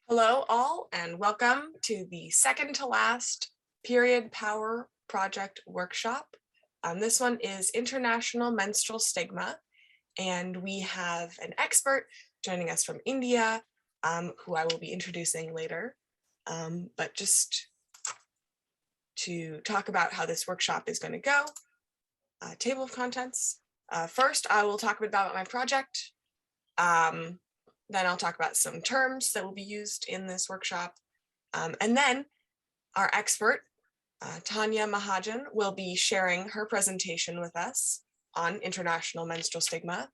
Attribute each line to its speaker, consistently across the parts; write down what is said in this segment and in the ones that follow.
Speaker 1: Hello all, and welcome to the second to last Period Power Project workshop. This one is International Menstrual Stigma, and we have an expert joining us from India, who I will be introducing later. But just to talk about how this workshop is going to go, table of contents. First, I will talk a bit about my project. Then I'll talk about some terms that will be used in this workshop. And then our expert, Tanya Mahajan, will be sharing her presentation with us on international menstrual stigma.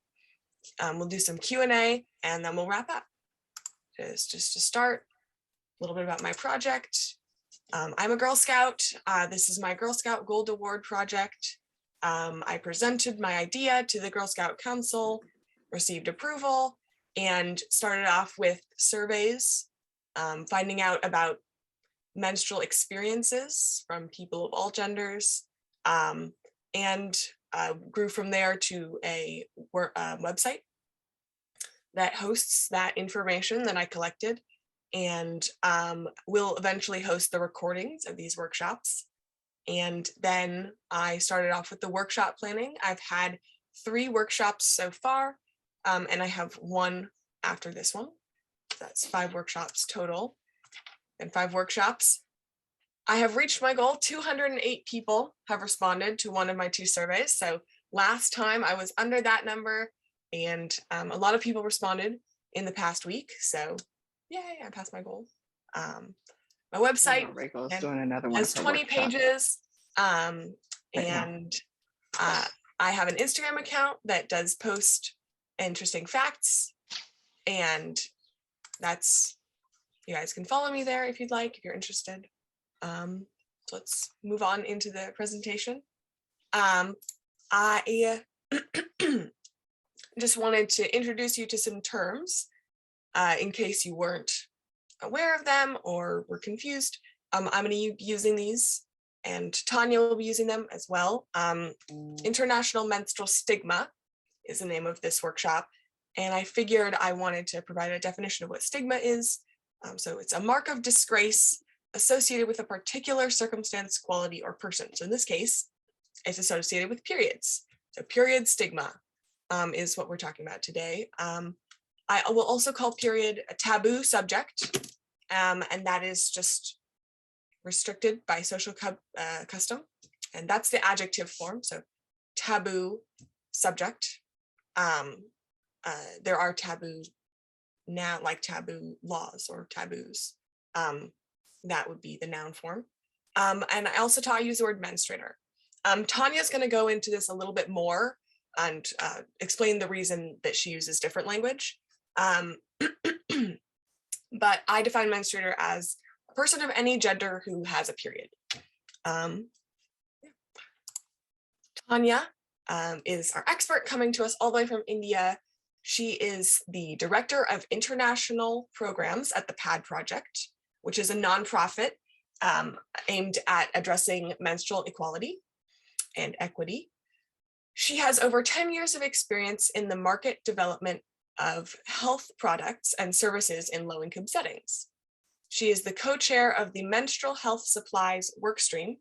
Speaker 1: We'll do some Q&A and then we'll wrap up. Just to start, a little bit about my project. I'm a Girl Scout. This is my Girl Scout Gold Award project. I presented my idea to the Girl Scout Council, received approval, and started off with surveys, finding out about menstrual experiences from people of all genders, and grew from there to a website that hosts that information that I collected, and will eventually host the recordings of these workshops. And then I started off with the workshop planning. I've had 3 workshops so far. And I have 1 after this one. That's 5 workshops total and 5 workshops. I have reached my goal. 208 people have responded to one of my 2 surveys. So last time I was under that number, and a lot of people responded in the past week. So yay, I passed my goal. My website has 20 pages, and I have an Instagram account that does post interesting facts, and that's, you guys can follow me there if you'd like, if you're interested. So let's move on into the presentation. I just wanted to introduce you to some terms in case you weren't aware of them or were confused. I'm going to be using these, and Tanya will be using them as well. International menstrual stigma is the name of this workshop, and I figured I wanted to provide a definition of what stigma is. So it's a mark of disgrace associated with a particular circumstance, quality, or person. So in this case, it's associated with periods. So period stigma is what we're talking about today. I will also call period a taboo subject, and that is just restricted by social custom, and that's the adjective form. So taboo subject. There are taboo now, like taboo laws or taboos. That would be the noun form. And I also use the word menstruator. Tanya's going to go into this a little bit more and explain the reason that she uses different language. But I define menstruator as a person of any gender who has a period. Tanya is our expert, coming to us all the way from India. She is the director of international programs at the PAD Project, which is a nonprofit aimed at addressing menstrual equality and equity. She has over 10 years of experience in the market development of health products and services in low-income settings. She is the co-chair of the Menstrual Health Supplies Workstream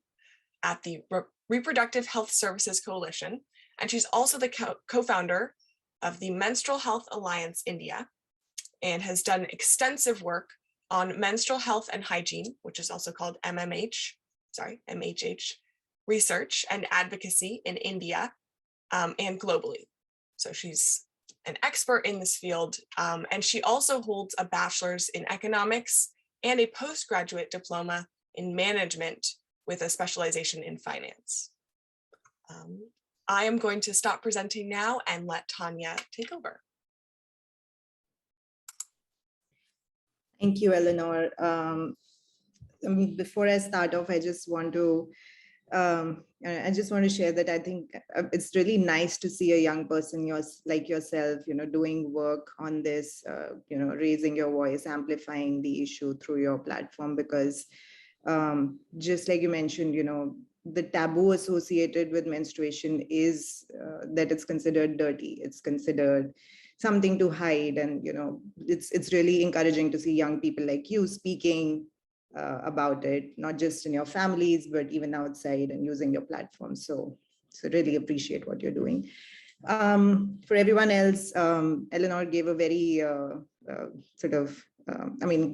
Speaker 1: at the Reproductive Health Services Coalition, and she's also the co-founder of the Menstrual Health Alliance India, and has done extensive work on menstrual health and hygiene, which is also called MHH, research and advocacy in India and globally. So she's an expert in this field, and she also holds a bachelor's in economics and a postgraduate diploma in management with a specialization in finance. I am going to stop presenting now and let Tanya take over.
Speaker 2: Thank you, Eleanor. Before I start off, I just want to share that I think it's really nice to see a young person like yourself, doing work on this, raising your voice, amplifying the issue through your platform, because just like you mentioned, the taboo associated with menstruation is that it's considered dirty. It's considered something to hide. And, it's really encouraging to see young people like you speaking about it, not just in your families, but even outside and using your platform. So really appreciate what you're doing. For everyone else, Eleanor gave a very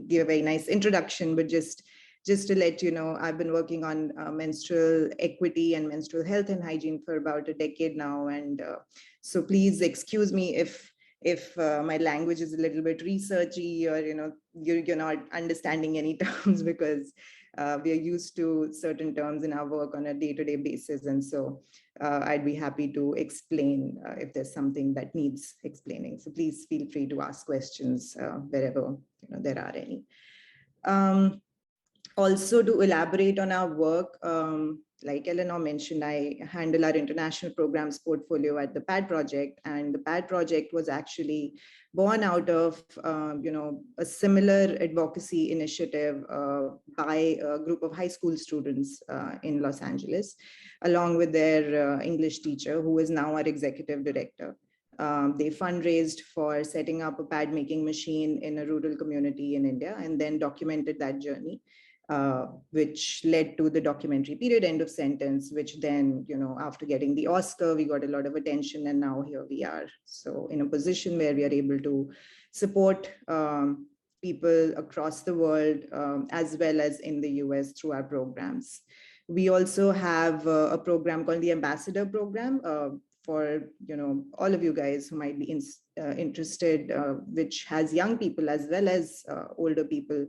Speaker 2: gave a very nice introduction, but just to let you know, I've been working on menstrual equity and menstrual health and hygiene for about a decade now. And so please excuse me if my language is a little bit researchy, or, you're not understanding any terms, because we are used to certain terms in our work on a day-to-day basis. And so I'd be happy to explain if there's something that needs explaining. So please feel free to ask questions wherever there are any. Also, to elaborate on our work, like Eleanor mentioned, I handle our international programs portfolio at the PAD project, and the PAD project was actually born out of a similar advocacy initiative by a group of high school students in Los Angeles, along with their English teacher, who is now our executive director. They fundraised for setting up a pad making machine in a rural community in India, and then documented that journey. Which led to the documentary Period End of Sentence, which then, after getting the Oscar, we got a lot of attention, and now here we are. So in a position where we are able to support people across the world, as well as in the US through our programs. We also have a program called the Ambassador Program for all of you guys who might be interested, which has young people as well as older people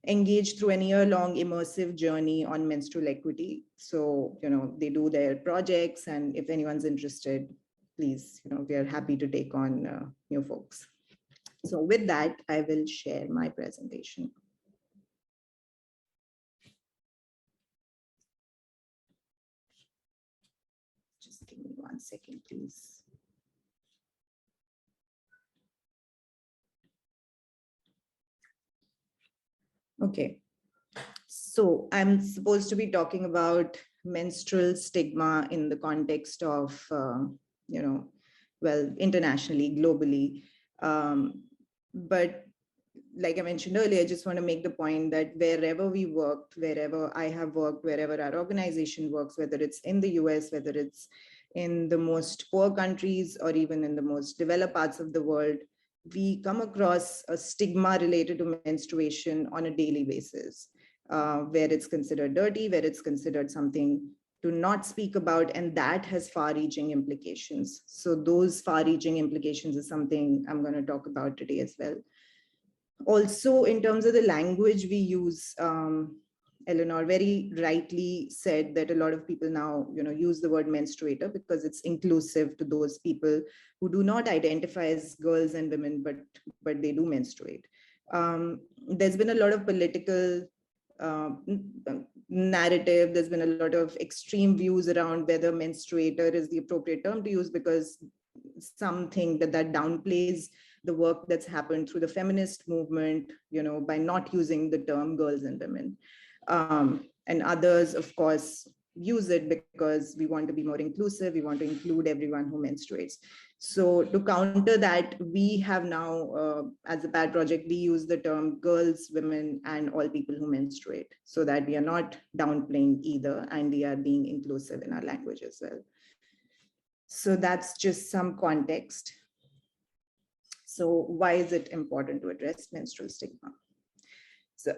Speaker 2: engaged through an year-long immersive journey on menstrual equity. So, they do their projects, and if anyone's interested, please, we are happy to take on new folks. So with that, I will share my presentation. Just give me 1 second, please. Okay, so I'm supposed to be talking about menstrual stigma in the context of, internationally, globally. But like I mentioned earlier, I just want to make the point that wherever we worked, wherever I have worked, wherever our organization works, whether it's in the US, whether it's in the most poor countries, or even in the most developed parts of the world, we come across a stigma related to menstruation on a daily basis, where it's considered dirty, where it's considered something to not speak about, and that has far-reaching implications. So those far-reaching implications is something I'm going to talk about today as well. Also, in terms of the language we use, Eleanor very rightly said that a lot of people now, use the word menstruator because it's inclusive to those people who do not identify as girls and women, but they do menstruate. There's been a lot of political narrative. There's been a lot of extreme views around whether menstruator is the appropriate term to use, because some think that downplays the work that's happened through the feminist movement, by not using the term girls and women. And others, of course, use it because we want to be more inclusive. We want to include everyone who menstruates. So to counter that, we have now, as a PAD project, we use the term girls, women, and all people who menstruate, so that we are not downplaying either, and we are being inclusive in our language as well. So that's just some context. So why is it important to address menstrual stigma? So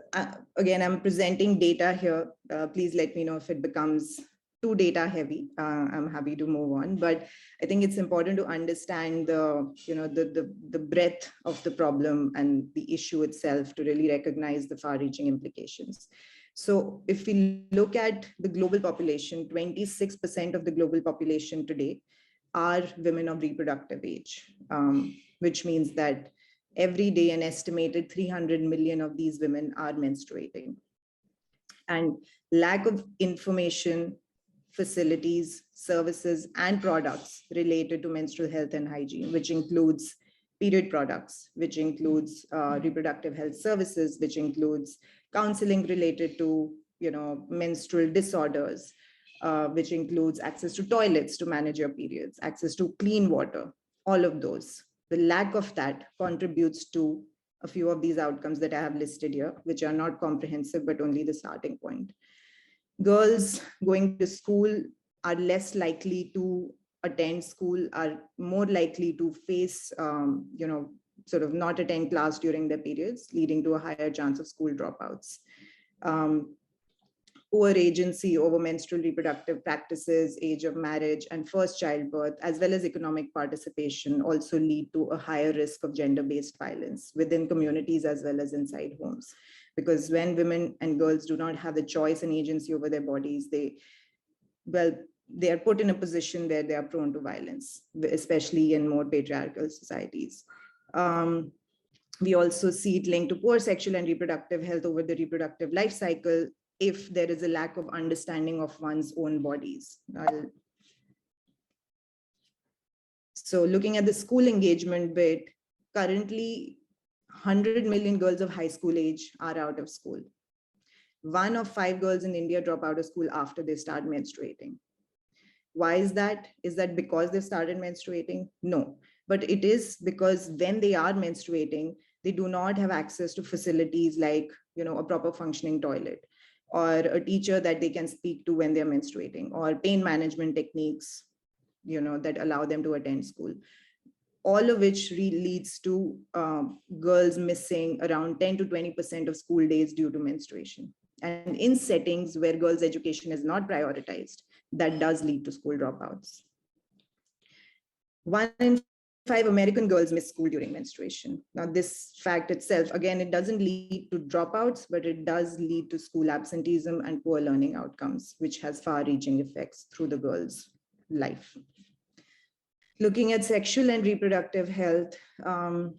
Speaker 2: again, I'm presenting data here. Please let me know if it becomes too data heavy. I'm happy to move on, but I think it's important to understand the breadth of the problem and the issue itself to really recognize the far-reaching implications. So if we look at the global population, 26% of the global population today are women of reproductive age, which means that every day an estimated 300 million of these women are menstruating. And lack of information, facilities, services, and products related to menstrual health and hygiene, which includes period products, which includes reproductive health services, which includes counseling related to menstrual disorders, which includes access to toilets to manage your periods, access to clean water, all of those. The lack of that contributes to a few of these outcomes that I have listed here, which are not comprehensive, but only the starting point. Girls going to school are less likely to attend school, are more likely to face, sort of not attend class during their periods, leading to a higher chance of school dropouts. Poor agency over menstrual reproductive practices, age of marriage, and first childbirth, as well as economic participation, also lead to a higher risk of gender-based violence within communities as well as inside homes. Because when women and girls do not have the choice and agency over their bodies, they are put in a position where they are prone to violence, especially in more patriarchal societies. We also see it linked to poor sexual and reproductive health over the reproductive life cycle if there is a lack of understanding of one's own bodies. So looking at the school engagement bit, currently 100 million girls of high school age are out of school. 1 of 5 girls in India drop out of school after they start menstruating. Why is that? Is that because they've started menstruating? No, but it is because when they are menstruating, they do not have access to facilities like, a proper functioning toilet, or a teacher that they can speak to when they're menstruating, or pain management techniques, that allow them to attend school. All of which leads to girls missing around 10 to 20% of school days due to menstruation. And in settings where girls' education is not prioritized, that does lead to school dropouts. 1 in 5 American girls miss school during menstruation. Now, this fact itself, again, it doesn't lead to dropouts, but it does lead to school absenteeism and poor learning outcomes, which has far-reaching effects through the girl's life. Looking at sexual and reproductive health, and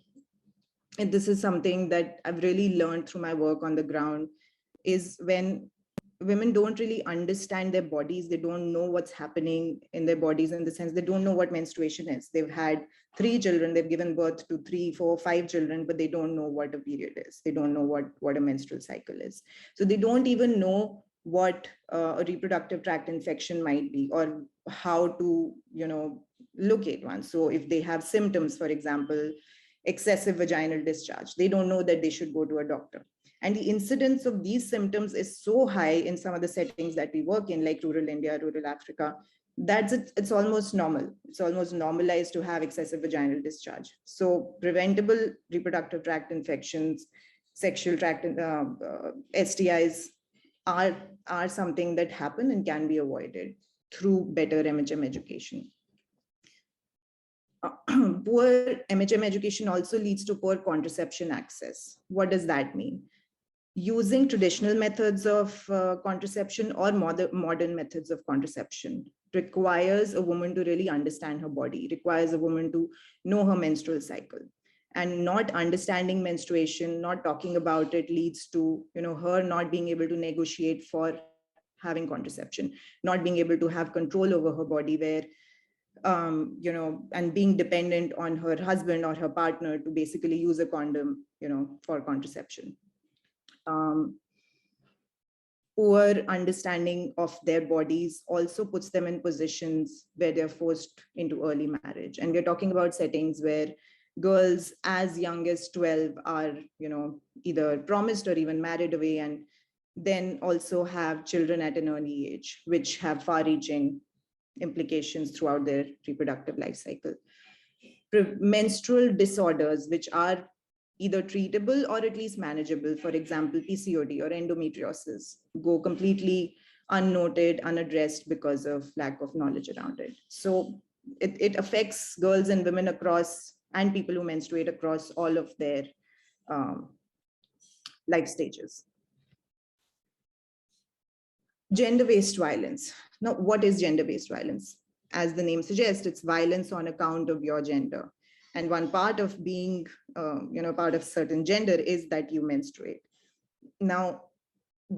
Speaker 2: this is something that I've really learned through my work on the ground, is when women don't really understand their bodies, they don't know what's happening in their bodies, in the sense they don't know what menstruation is. They've had 3 children, they've given birth to 3, 4, 5 children, but they don't know what a period is. They don't know what a menstrual cycle is. So they don't even know what a reproductive tract infection might be, or how to, locate one. So if they have symptoms, for example, excessive vaginal discharge, they don't know that they should go to a doctor. And the incidence of these symptoms is so high in some of the settings that we work in, like rural India, rural Africa, that it's almost normal. It's almost normalized to have excessive vaginal discharge. So preventable reproductive tract infections, sexual tract STIs are something that happen and can be avoided through better MHM education. Poor MHM education also leads to poor contraception access. What does that mean? Using traditional methods of contraception or modern methods of contraception requires a woman to really understand her body, requires a woman to know her menstrual cycle. And not understanding menstruation, not talking about it, leads to her not being able to negotiate for having contraception, not being able to have control over her body, where and being dependent on her husband or her partner to basically use a condom, for contraception. Poor understanding of their bodies also puts them in positions where they're forced into early marriage. And we're talking about settings where girls as young as 12 are, either promised or even married away, and then also have children at an early age, which have far-reaching implications throughout their reproductive life cycle. Menstrual disorders, which are either treatable or at least manageable, for example, PCOD or endometriosis, go completely unnoted, unaddressed because of lack of knowledge around it. So it affects girls and women across, and people who menstruate across all of their life stages. Gender-based violence. Now, what is gender-based violence? As the name suggests, it's violence on account of your gender. And one part of being, part of certain gender is that you menstruate. Now,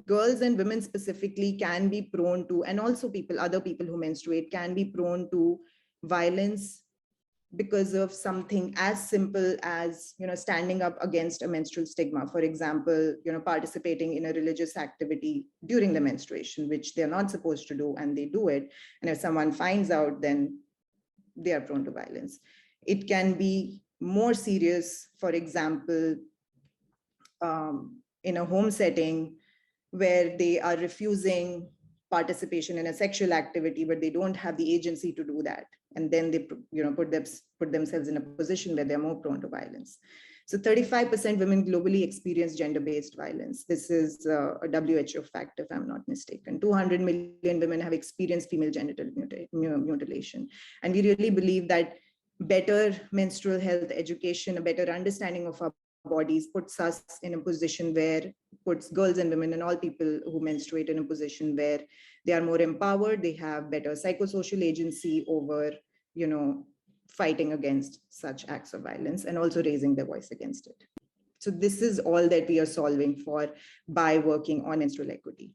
Speaker 2: girls and women specifically can be prone to, and also other people who menstruate can be prone to violence because of something as simple as, standing up against a menstrual stigma. For example, participating in a religious activity during the menstruation, which they're not supposed to do, and they do it. And if someone finds out, then they are prone to violence. It can be more serious, for example, in a home setting where they are refusing participation in a sexual activity, but they don't have the agency to do that. And then they put themselves in a position where they're more prone to violence. So 35% women globally experience gender-based violence. This is a WHO fact, if I'm not mistaken. 200 million women have experienced female genital mutilation. And we really believe that better menstrual health education, a better understanding of our bodies puts us in a position where, puts girls and women and all people who menstruate in a position where they are more empowered, they have better psychosocial agency over, fighting against such acts of violence and also raising their voice against it. So this is all that we are solving for by working on menstrual equity.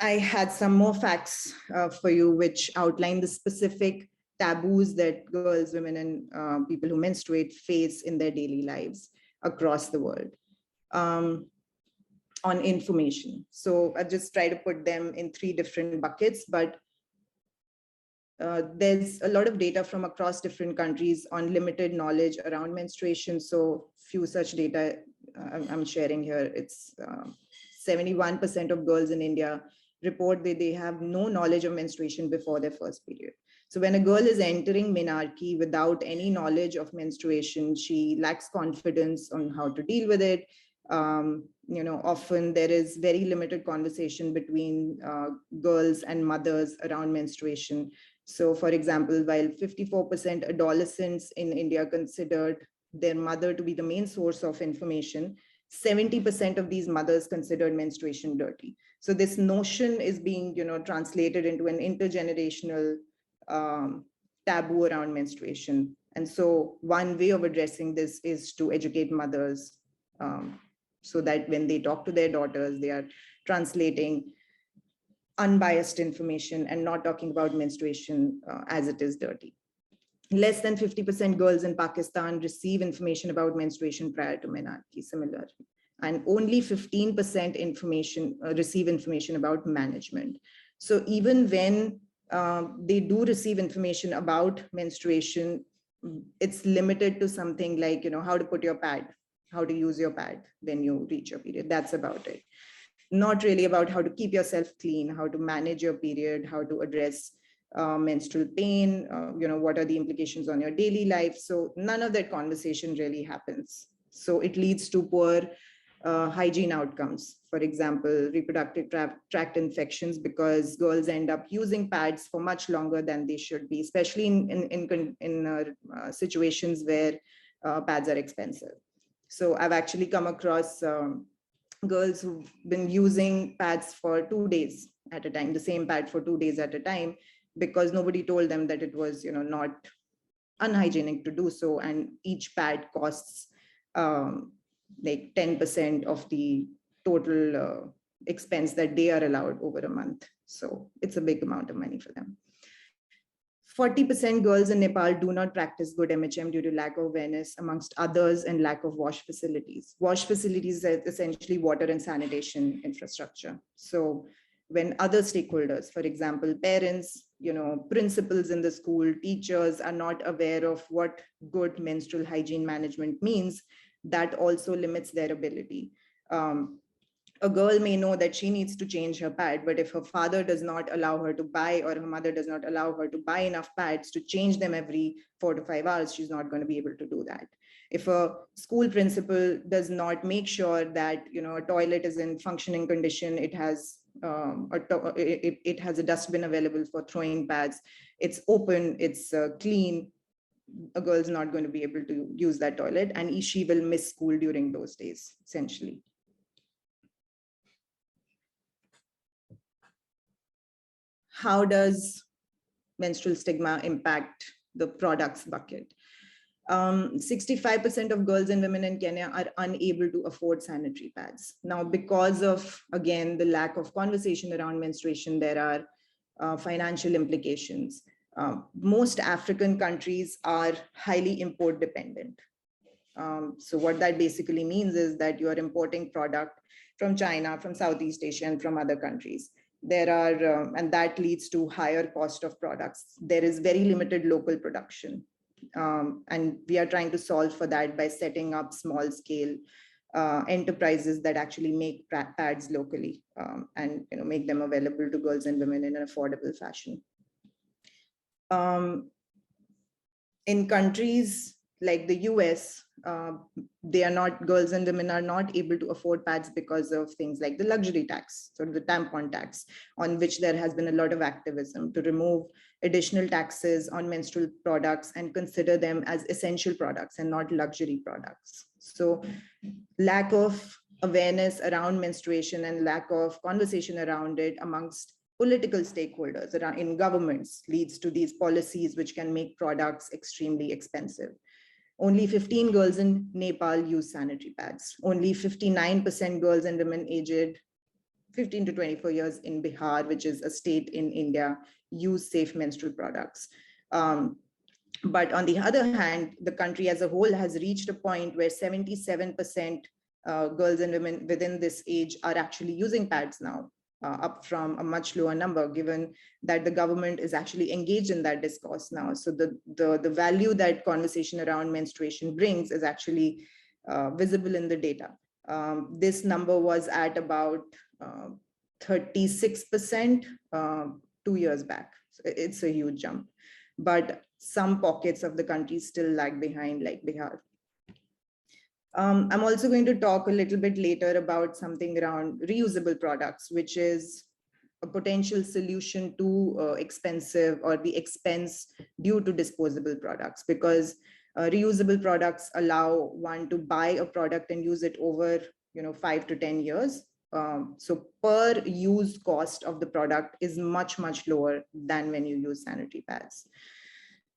Speaker 2: I had some more facts for you, which outline the specific taboos that girls, women, and people who menstruate face in their daily lives across the world on information. So I just try to put them in 3 different buckets, but there's a lot of data from across different countries on limited knowledge around menstruation. So few such data I'm sharing here. It's 71% of girls in India report that they have no knowledge of menstruation before their first period. So when a girl is entering menarche without any knowledge of menstruation, she lacks confidence on how to deal with it. Often there is very limited conversation between girls and mothers around menstruation. So for example, while 54% adolescents in India considered their mother to be the main source of information, 70% of these mothers considered menstruation dirty. So this notion is being, translated into an intergenerational taboo around menstruation. And so one way of addressing this is to educate mothers so that when they talk to their daughters, they are translating unbiased information and not talking about menstruation as it is dirty. Less than 50% girls in Pakistan receive information about menstruation prior to menarche, similar. And only 15% receive information about management. So even when they do receive information about menstruation, it's limited to something like, how to put your pad, how to use your pad when you reach your period. That's about it. Not really about how to keep yourself clean, how to manage your period, how to address menstrual pain, what are the implications on your daily life. So none of that conversation really happens. So it leads to poor hygiene outcomes. For example, reproductive tract infections, because girls end up using pads for much longer than they should be, especially in situations where pads are expensive. So I've actually come across girls who've been using pads for 2 days at a time, the same pad for 2 days at a time, because nobody told them that it was, not unhygienic to do so. And each pad costs like 10% of the total expense that they are allowed over a month. So it's a big amount of money for them. 40% girls in Nepal do not practice good MHM due to lack of awareness, amongst others, and lack of wash facilities. Wash facilities are essentially water and sanitation infrastructure. So when other stakeholders, for example, parents, principals in the school, teachers are not aware of what good menstrual hygiene management means, that also limits their ability. A girl may know that she needs to change her pad, but if her father does not allow her to buy, or her mother does not allow her to buy enough pads to change them every 4 to 5 hours, she's not going to be able to do that. If a school principal does not make sure that a toilet is in functioning condition, it has it has a dustbin available for throwing pads, it's open, it's clean, a girl's not going to be able to use that toilet, and she will miss school during those days, essentially. How does menstrual stigma impact the products bucket? 65% of girls and women in Kenya are unable to afford sanitary pads. Now, because of, again, the lack of conversation around menstruation, there are financial implications. Most African countries are highly import dependent. So what that basically means is that you are importing product from China, from Southeast Asia, and from other countries. There are, and that leads to higher cost of products. There is very limited local production. And we are trying to solve for that by setting up small scale enterprises that actually make pads locally, and make them available to girls and women in an affordable fashion. In countries like the US, girls and women are not able to afford pads because of things like the luxury tax, sort of the tampon tax, on which there has been a lot of activism to remove additional taxes on menstrual products and consider them as essential products and not luxury products. So lack of awareness around menstruation and lack of conversation around it amongst political stakeholders around in governments leads to these policies which can make products extremely expensive. Only 15 girls in Nepal use sanitary pads. Only 59% girls and women aged 15 to 24 years in Bihar, which is a state in India, use safe menstrual products. But on the other hand, the country as a whole has reached a point where 77% girls and women within this age are actually using pads now, up from a much lower number, given that the government is actually engaged in that discourse now. So the value that conversation around menstruation brings is actually visible in the data. This number was at about 36% 2 years back. So it's a huge jump. But some pockets of the country still lag behind, like Bihar. I'm also going to talk a little bit later about something around reusable products, which is a potential solution to expensive or the expense due to disposable products, because reusable products allow one to buy a product and use it over 5 to 10 years. So per use cost of the product is much, much lower than when you use sanitary pads.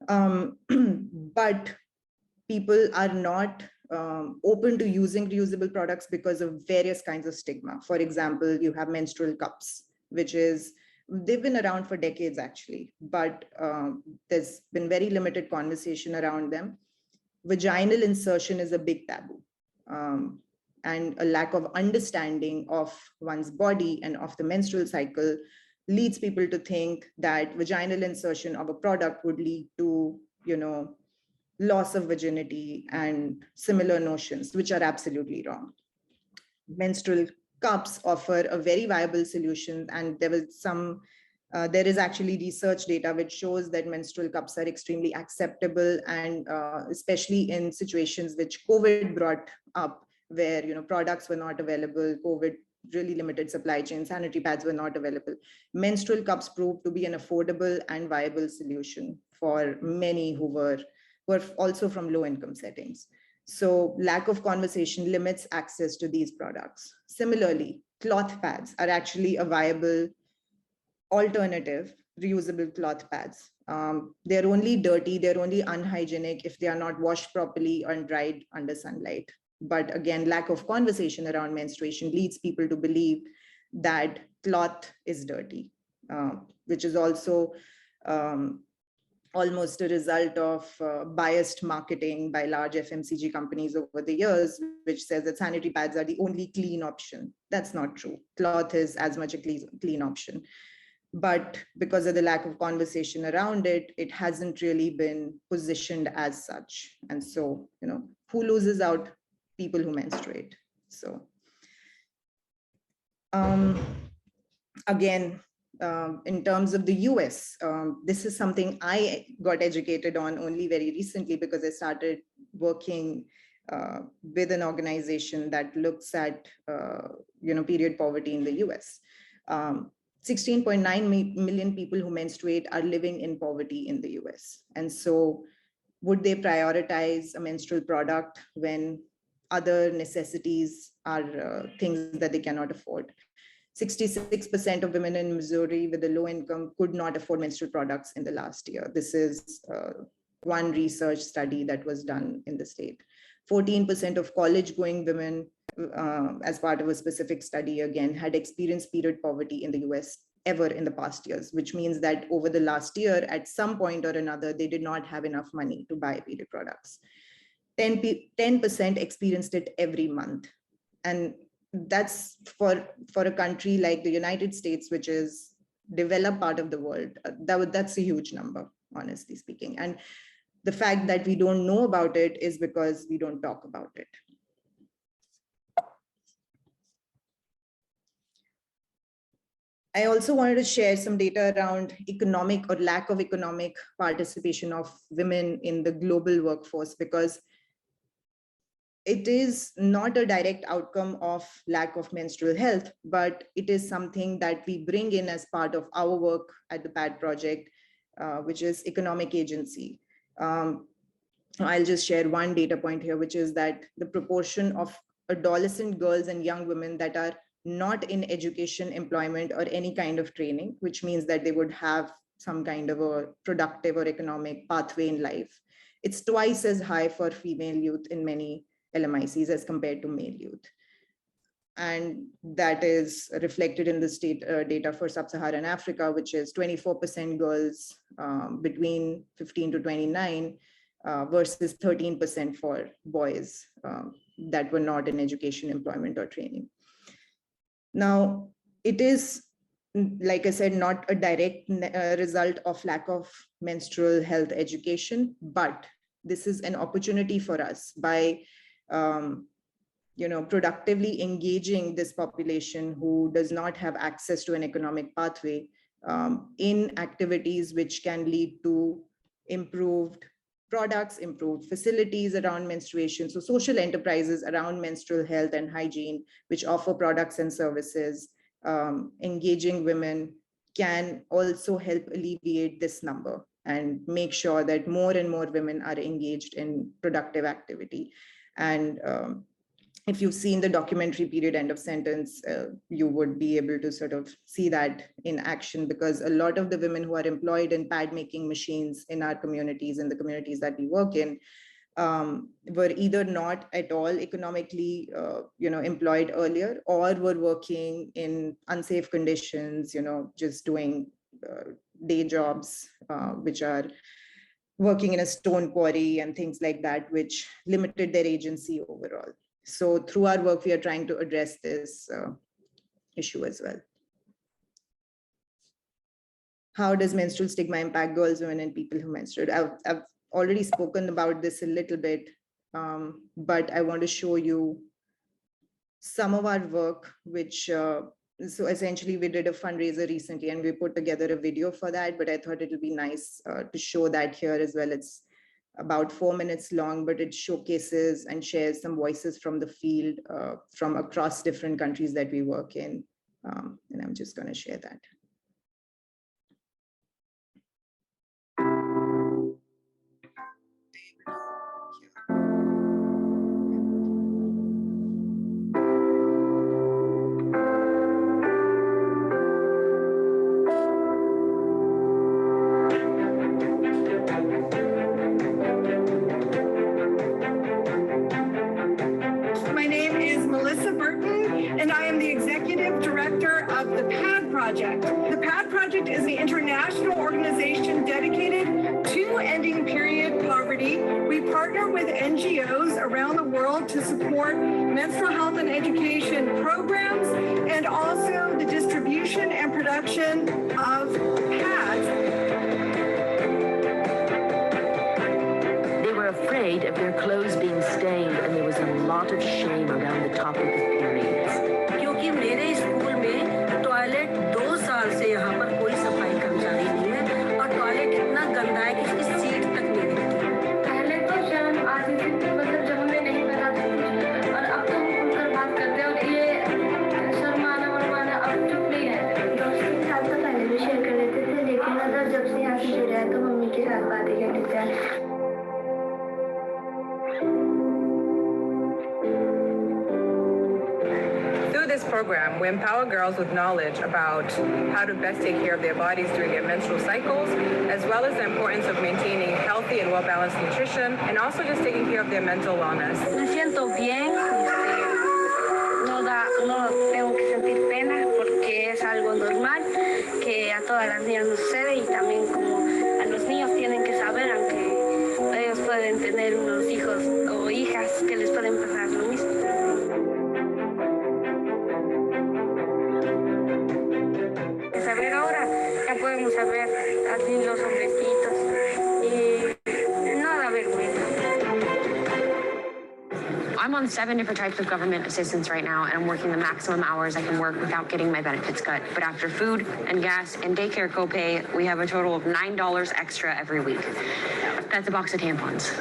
Speaker 2: But people are not open to using reusable products because of various kinds of stigma. For example, you have menstrual cups, they've been around for decades actually, but there's been very limited conversation around them. Vaginal insertion is a big taboo. And a lack of understanding of one's body and of the menstrual cycle leads people to think that vaginal insertion of a product would lead to, loss of virginity and similar notions, which are absolutely wrong. Menstrual cups offer a very viable solution, and there is actually research data which shows that menstrual cups are extremely acceptable, and especially in situations which COVID brought up, where products were not available, COVID really limited supply chain, sanitary pads were not available. Menstrual cups proved to be an affordable and viable solution for many who were also from low-income settings. So lack of conversation limits access to these products. Similarly, cloth pads are actually a viable alternative, reusable cloth pads. They're only dirty, they're only unhygienic if they are not washed properly and dried under sunlight. But again, lack of conversation around menstruation leads people to believe that cloth is dirty, which is also almost a result of biased marketing by large FMCG companies over the years, which says that sanitary pads are the only clean option. That's not true. Cloth is as much a clean option. But because of the lack of conversation around it, it hasn't really been positioned as such. And so, who loses out? People who menstruate. So again, in terms of the US, this is something I got educated on only very recently, because I started working with an organization that looks at period poverty in the US. 16.9 million people who menstruate are living in poverty in the US. And so would they prioritize a menstrual product when other necessities are things that they cannot afford? 66% of women in Missouri with a low income could not afford menstrual products in the last year. This is one research study that was done in the state. 14% of college-going women, as part of a specific study, again, had experienced period poverty in the US ever in the past years, which means that over the last year, at some point or another, they did not have enough money to buy period products. 10% experienced it every month. And that's for a country like the United States, which is developed part of the world, that's a huge number, honestly speaking. And the fact that we don't know about it is because we don't talk about it. I also wanted to share some data around economic or lack of economic participation of women in the global workforce, because it is not a direct outcome of lack of menstrual health, but it is something that we bring in as part of our work at the PAD project, which is economic agency. I'll just share one data point here, which is that the proportion of adolescent girls and young women that are not in education, employment, or any kind of training, which means that they would have some kind of a productive or economic pathway in life. It's twice as high for female youth in many LMICs as compared to male youth. And that is reflected in the state data for sub-Saharan Africa, which is 24% girls between 15 to 29 versus 13% for boys that were not in education, employment, or training. Now, it is, like I said, not a direct result of lack of menstrual health education, but this is an opportunity for us by productively engaging this population who does not have access to an economic pathway in activities which can lead to improved products, improved facilities around menstruation. So social enterprises around menstrual health and hygiene, which offer products and services, engaging women can also help alleviate this number and make sure that more and more women are engaged in productive activity. And if you've seen the documentary Period End of Sentence, you would be able to sort of see that in action, because a lot of the women who are employed in pad making machines in our communities, in the communities that we work in, were either not at all economically employed earlier, or were working in unsafe conditions, just doing day jobs, which are working in a stone quarry and things like that, which limited their agency overall. So through our work, we are trying to address this issue as well. How does menstrual stigma impact girls, women, and people who menstruate? I've already spoken about this a little bit, but I want to show you some of our work, which, so essentially we did a fundraiser recently and we put together a video for that, but I thought it would be nice to show that here as well. It's about 4 minutes long, but it showcases and shares some voices from the field from across different countries that we work in. And I'm just going to share that.
Speaker 3: The PAD Project is the international organization dedicated to ending period poverty. We partner with NGOs around the world to support menstrual health and education programs and also the distribution and production of pads.
Speaker 4: They were afraid of their clothes being stained, and there was a lot of shame around the topic of periods.
Speaker 5: क्योंकि मेरे school में toilet 2 साल से यहाँ पर कोई सफाई कर्मचारी नहीं है और टॉयलेट इतना गंदा है कि इसकी सीट तक नहीं दिखती।
Speaker 6: पहले तो शर्म आती थी, मतलब जब हमें नहीं पता था कुछ, और अब तो हम खुलकर बात करते हैं और ये शर्माना वरमाना अब चुप नहीं है। दोस्तों के साथ तो पहले भी शेयर कर लेते थे, लेकिन अगर जब से यहाँ से जुड़े हैं तो मम्मी के साथ बातें कर लेते हैं।
Speaker 7: This program, we empower girls with knowledge about how to best take care of their bodies during their menstrual cycles, as well as the importance of maintaining healthy and well-balanced nutrition, and also just taking care of their mental wellness.
Speaker 6: Me siento bien, no tengo que sentir pena porque es algo normal que a todas las niñas nos sucede, y también como a los niños tienen que saber, aunque ellos pueden tener unos hijos o hijas que les pueden pasar lo mismo.
Speaker 8: I'm on 7 different types of government assistance right now, and I'm working the maximum hours I can work without getting my benefits cut. But after food and gas and daycare copay, we have a total of $9 extra every week. That's a box of tampons.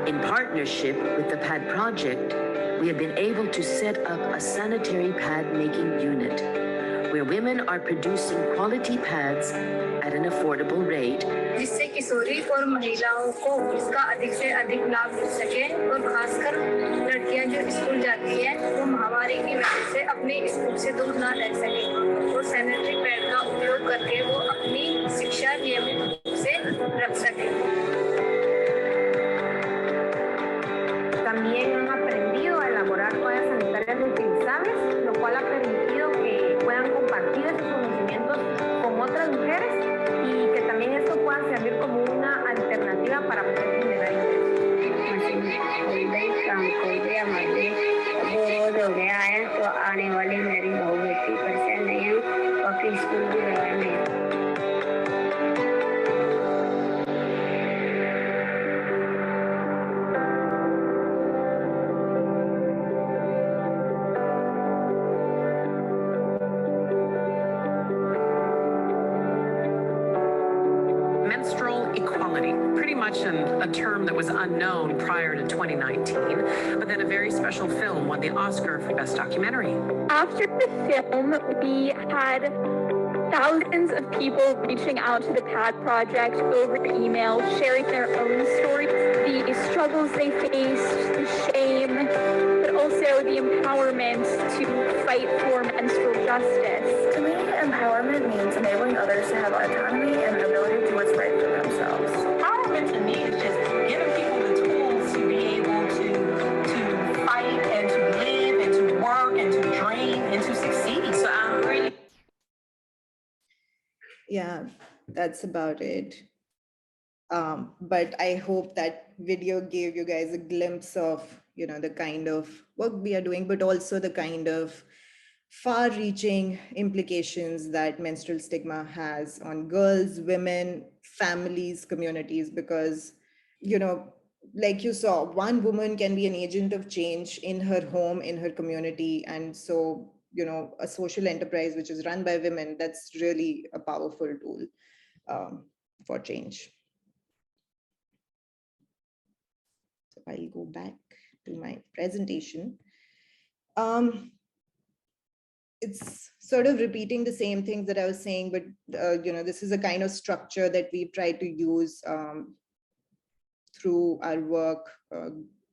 Speaker 4: In partnership with the PAD project, we have been able to set up a sanitary pad making unit where women are producing quality pads at an affordable rate.
Speaker 6: जिससे किशोरी और महिलाओं को इसका अधिक से अधिक लाभ मिल सके और खासकर लड़कियां जो स्कूल जाती हैं वो महामारी की वजह से अपने स्कूल से दूर ना रह सके और सैनिटरी पैड का उपयोग करके वो अपनी शिक्षा नियमित रूप से रख सके.
Speaker 9: También han aprendido a elaborar toallas sanitarias reutilizables, lo cual ha permitido que puedan compartir esos conocimientos con otras mujeres y que también esto pueda servir como una alternativa para poder generar ingresos.
Speaker 10: Menstrual equality, pretty much a term that was unknown prior to 2019, but then a very special film won the Oscar for Best Documentary.
Speaker 11: After the film, we had thousands of people reaching out to the PAD project over email, sharing their own stories, the struggles they faced, the shame, but also the empowerment to fight for menstrual justice.
Speaker 6: To me, empowerment means enabling others to have autonomy and the ability to do what's right for themselves.
Speaker 12: Empowerment to me is just giving people the tools to be able to fight and to live and to work and to dream and to succeed. So I'm really.
Speaker 2: Yeah, that's about it. But I hope that video gave you guys a glimpse of, the kind of work we are doing, but also the kind of far-reaching implications that menstrual stigma has on girls, women, families, communities, because, like you saw, one woman can be an agent of change in her home, in her community. And so, a social enterprise which is run by women, that's really a powerful tool for change. So I'll go back to my presentation. It's sort of repeating the same things that I was saying, but this is a kind of structure that we've tried to use through our work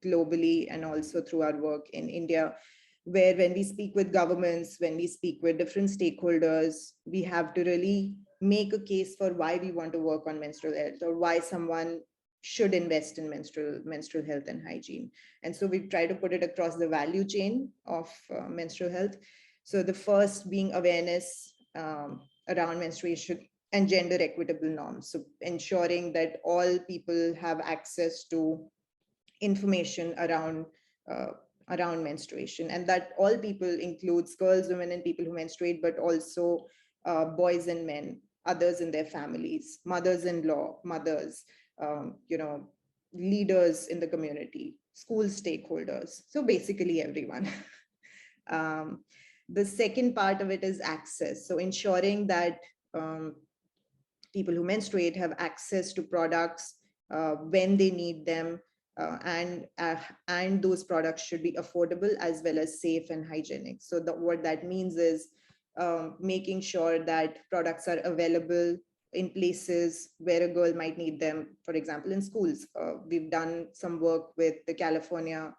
Speaker 2: globally and also through our work in India, where when we speak with governments, when we speak with different stakeholders, we have to really make a case for why we want to work on menstrual health or why someone should invest in menstrual health and hygiene. And so we try to put it across the value chain of menstrual health. So the first being awareness around menstruation and gender equitable norms. So ensuring that all people have access to information around menstruation, and that all people includes girls, women, and people who menstruate, but also boys and men, others in their families, mothers-in-law, mothers, leaders in the community, school stakeholders. So basically everyone. The second part of it is access. So ensuring that people who menstruate have access to products when they need them, and those products should be affordable as well as safe and hygienic. So what that means is making sure that products are available in places where a girl might need them. For example, in schools, we've done some work with the California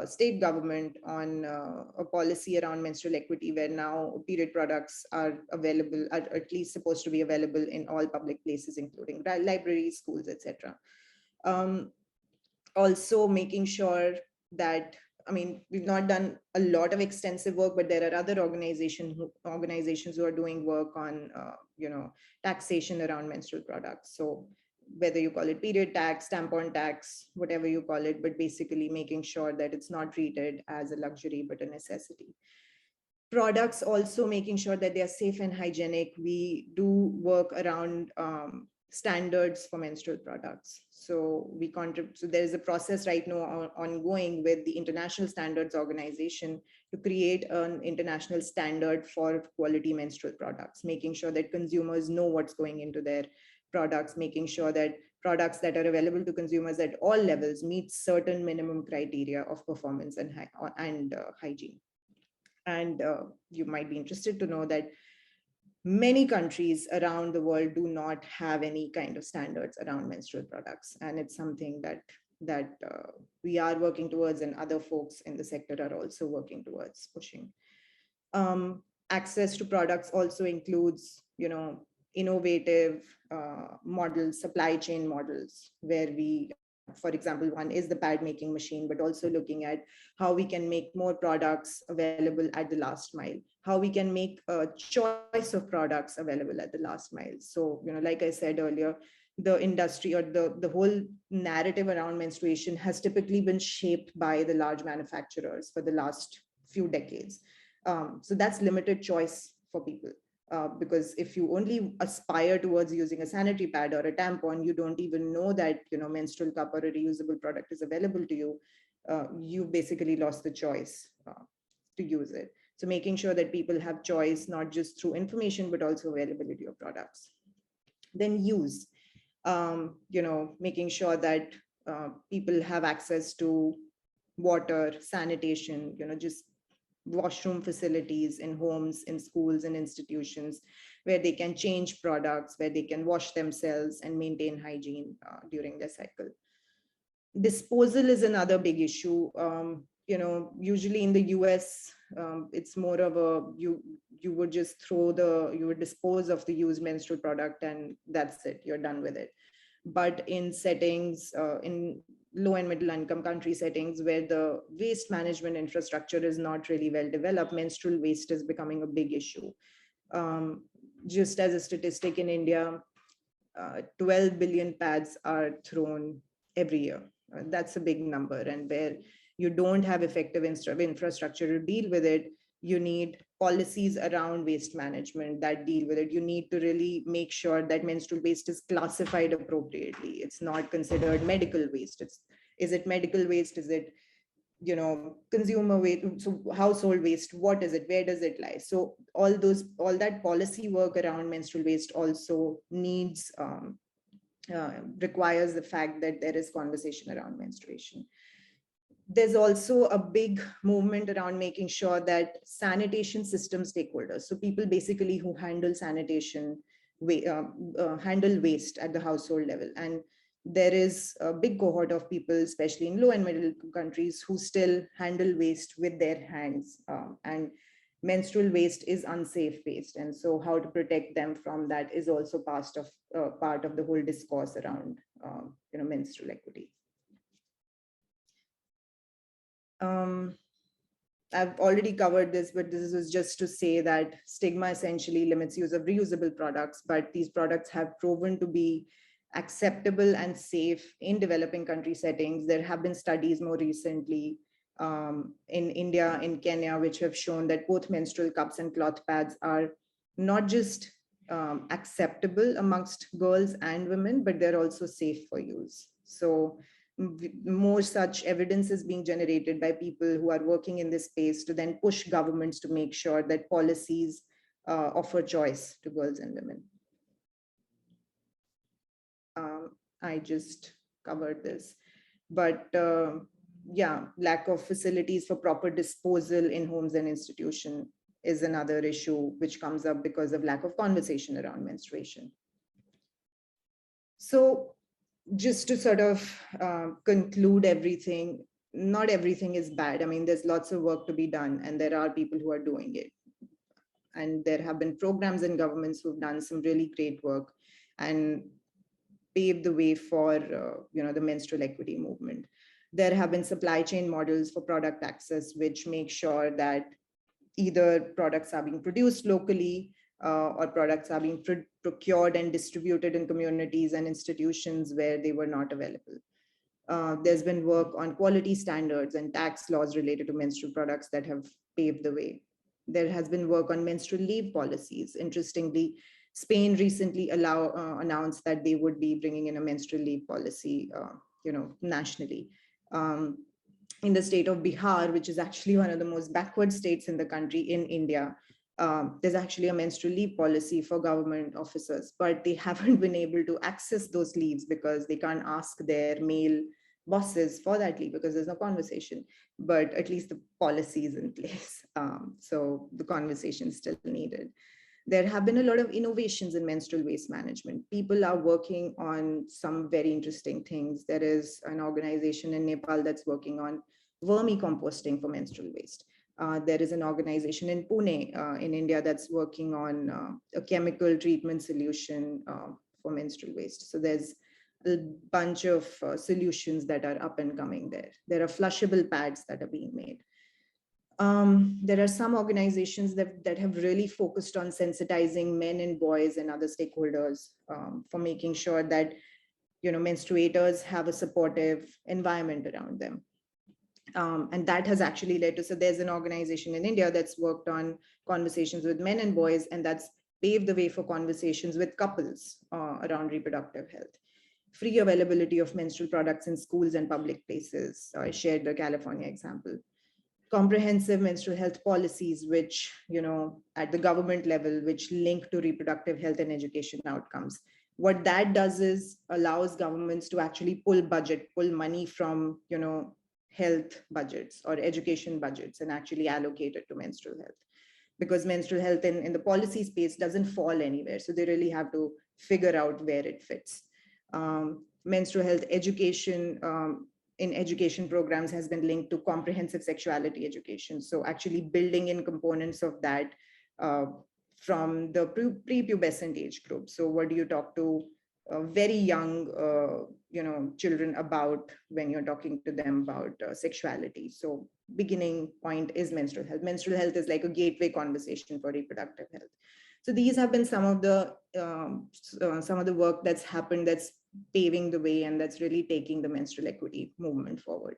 Speaker 2: state government on a policy around menstrual equity, where now period products are available, are at least supposed to be available in all public places, including libraries, schools, etc. Also making sure that, we've not done a lot of extensive work, but there are other organizations who are doing work on, taxation around menstrual products. So whether you call it period tax, tampon tax, whatever you call it, but basically making sure that it's not treated as a luxury, but a necessity. Products also making sure that they are safe and hygienic. We do work around standards for menstrual products. So we contribute. So there is a process right now ongoing with the International Standards Organization to create an international standard for quality menstrual products, making sure that consumers know what's going into their products, making sure that products that are available to consumers at all levels meet certain minimum criteria of performance and hygiene. And you might be interested to know that many countries around the world do not have any kind of standards around menstrual products. And it's something that we are working towards, and other folks in the sector are also working towards pushing. Access to products also includes, innovative models, supply chain models, where we, for example, one is the pad making machine, but also looking at how we can make more products available at the last mile, how we can make a choice of products available at the last mile. So, like I said earlier, the industry or the whole narrative around menstruation has typically been shaped by the large manufacturers for the last few decades. So that's limited choice for people. Because if you only aspire towards using a sanitary pad or a tampon, you don't even know that menstrual cup or a reusable product is available to you. You've basically lost the choice to use it. So making sure that people have choice, not just through information, but also availability of products. Then use, making sure that people have access to water, sanitation, just washroom facilities in homes, in schools and institutions, where they can change products, where they can wash themselves and maintain hygiene during their cycle. Disposal is another big issue. Usually in the US, it's more of a, you would just you would dispose of the used menstrual product and that's it, you're done with it. But in settings, in low and middle income country settings where the waste management infrastructure is not really well developed, menstrual waste is becoming a big issue. Just as a statistic, in India, 12 billion pads are thrown every year. That's a big number. And where you don't have effective infrastructure to deal with it, you need policies around waste management that deal with it. You need to really make sure that menstrual waste is classified appropriately. It's not considered medical waste. Is it medical waste? Is it, consumer waste? So household waste, what is it? Where does it lie? So all that policy work around menstrual waste also needs, requires the fact that there is conversation around menstruation. There's also a big movement around making sure that sanitation system stakeholders, so people basically who handle sanitation, handle waste at the household level. And there is a big cohort of people, especially in low and middle countries, who still handle waste with their hands. And menstrual waste is unsafe waste. And so how to protect them from that is also part of the whole discourse around menstrual equity. I've already covered this, but this is just to say that stigma essentially limits use of reusable products, but these products have proven to be acceptable and safe in developing country settings. There have been studies more recently in India, in Kenya, which have shown that both menstrual cups and cloth pads are not just acceptable amongst girls and women, but they're also safe for use. So more such evidence is being generated by people who are working in this space to then push governments to make sure that policies offer choice to girls and women. I just covered this, but yeah, lack of facilities for proper disposal in homes and institutions is another issue which comes up because of lack of conversation around menstruation. So just to sort of conclude everything, not everything is bad. I mean, there's lots of work to be done and there are people who are doing it. And there have been programs and governments who've done some really great work and paved the way for the menstrual equity movement. There have been supply chain models for product access, which make sure that either products are being produced locally or products are being procured and distributed in communities and institutions where they were not available. There's been work on quality standards and tax laws related to menstrual products that have paved the way. There has been work on menstrual leave policies. Interestingly, Spain recently announced that they would be bringing in a menstrual leave policy, nationally. In the state of Bihar, which is actually one of the most backward states in the country in India, there's actually a menstrual leave policy for government officers, but they haven't been able to access those leaves because they can't ask their male bosses for that leave because there's no conversation, but at least the policy is in place. So the conversation is still needed. There have been a lot of innovations in menstrual waste management. People are working on some very interesting things. There is an organization in Nepal that's working on vermicomposting for menstrual waste. There is an organization in Pune, in India, that's working on a chemical treatment solution for menstrual waste. So there's a bunch of solutions that are up and coming there. There are flushable pads that are being made. There are some organizations that have really focused on sensitizing men and boys and other stakeholders for making sure that, menstruators have a supportive environment around them. And that has actually led to, so there's an organization in India that's worked on conversations with men and boys, and that's paved the way for conversations with couples around reproductive health. Free availability of menstrual products in schools and public places. I shared the California example. Comprehensive menstrual health policies, which, at the government level, which link to reproductive health and education outcomes. What that does is allows governments to actually pull money from, health budgets or education budgets and actually allocate it to menstrual health. Because menstrual health in the policy space doesn't fall anywhere. So they really have to figure out where it fits. Menstrual health education in education programs has been linked to comprehensive sexuality education. So actually building in components of that from the prepubescent age group. So what do you talk to very young, children about when you're talking to them about sexuality? So beginning point is menstrual health. Menstrual health is like a gateway conversation for reproductive health. So these have been some of the work that's happened that's paving the way and that's really taking the menstrual equity movement forward.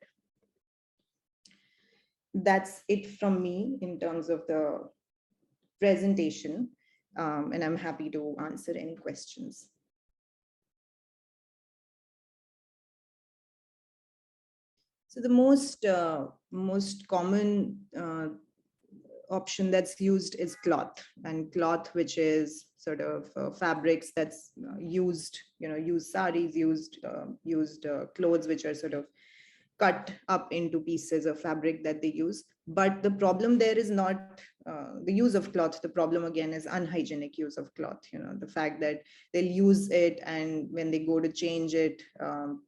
Speaker 2: That's it from me in terms of the presentation, and I'm happy to answer any questions. So the most common option that's used is cloth, and cloth, which is sort of fabrics that's used saris, used clothes, which are sort of cut up into pieces of fabric that they use. But the problem there is not the use of cloth. The problem again is unhygienic use of cloth. The fact that they'll use it and when they go to change it,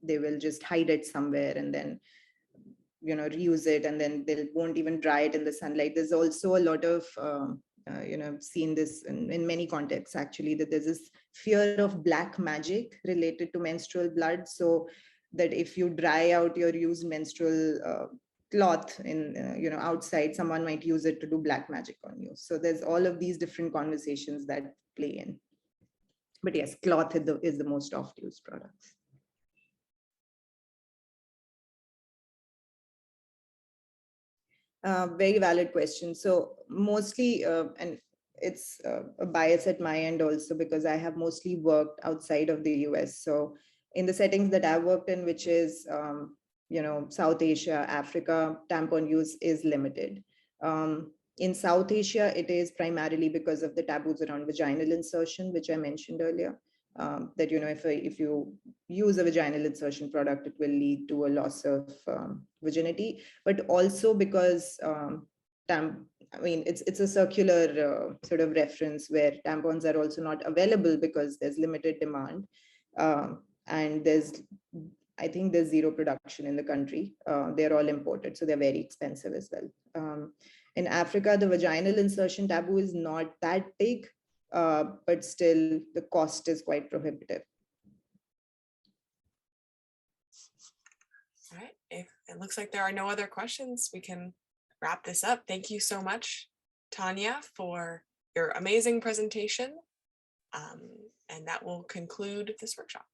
Speaker 2: they will just hide it somewhere and then reuse it, and then they won't even dry it in the sunlight. There's also a lot of I've seen this in many contexts actually, that there's this fear of black magic related to menstrual blood. So that if you dry out your used menstrual cloth in outside, someone might use it to do black magic on you. So there's all of these different conversations that play in. But yes, cloth is the most oft used products. Very valid question. So mostly, and it's a bias at my end also, because I have mostly worked outside of the US. So in the settings that I've worked in, which is, South Asia, Africa, tampon use is limited. In South Asia, it is primarily because of the taboos around vaginal insertion, which I mentioned earlier. That if you use a vaginal insertion product, it will lead to a loss of virginity, but also because it's a circular sort of reference where tampons are also not available because there's limited demand, and I think there's zero production in the country. They're all imported, so they're very expensive as well. In Africa, the vaginal insertion taboo is not that big. But still the cost is quite prohibitive.
Speaker 1: All right, if it looks like there are no other questions, we can wrap this up. Thank you so much, Tanya, for your amazing presentation. And that will conclude this workshop.